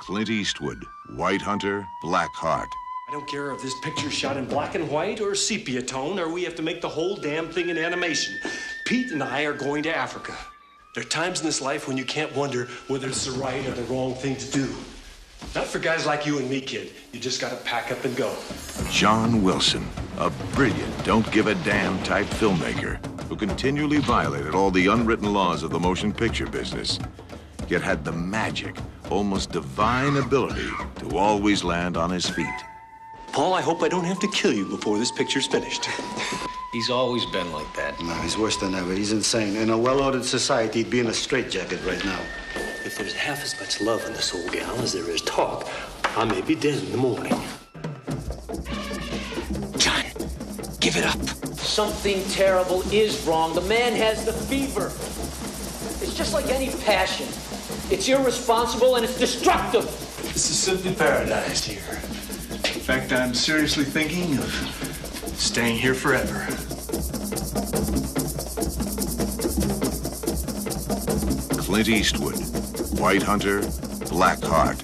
Clint Eastwood, White Hunter, Black Heart. I don't care if this picture's shot in black and white or sepia tone, or we have to make the whole damn thing in animation. Pete and I are going to Africa. There are times in this life when you can't wonder whether it's the right or the wrong thing to do. Not for guys like you and me, kid. You just gotta pack up and go. John Wilson, a brilliant, don't-give-a-damn type filmmaker who continually violated all the unwritten laws of the motion picture business, yet had the magic, almost divine ability to always land on his feet. Paul, I hope I don't have to kill you before this picture's finished. He's always been like that. No, he's worse than ever. He's insane. In a well-ordered society, he'd be in a straitjacket right now. If there's half as much love in this old gal as there is talk, I may be dead in the morning. John, give it up. Something terrible is wrong. The man has the fever. It's just like any passion. It's irresponsible and it's destructive. This is simply paradise here. In fact, I'm seriously thinking of staying here forever. Clint Eastwood, White Hunter, Black Heart.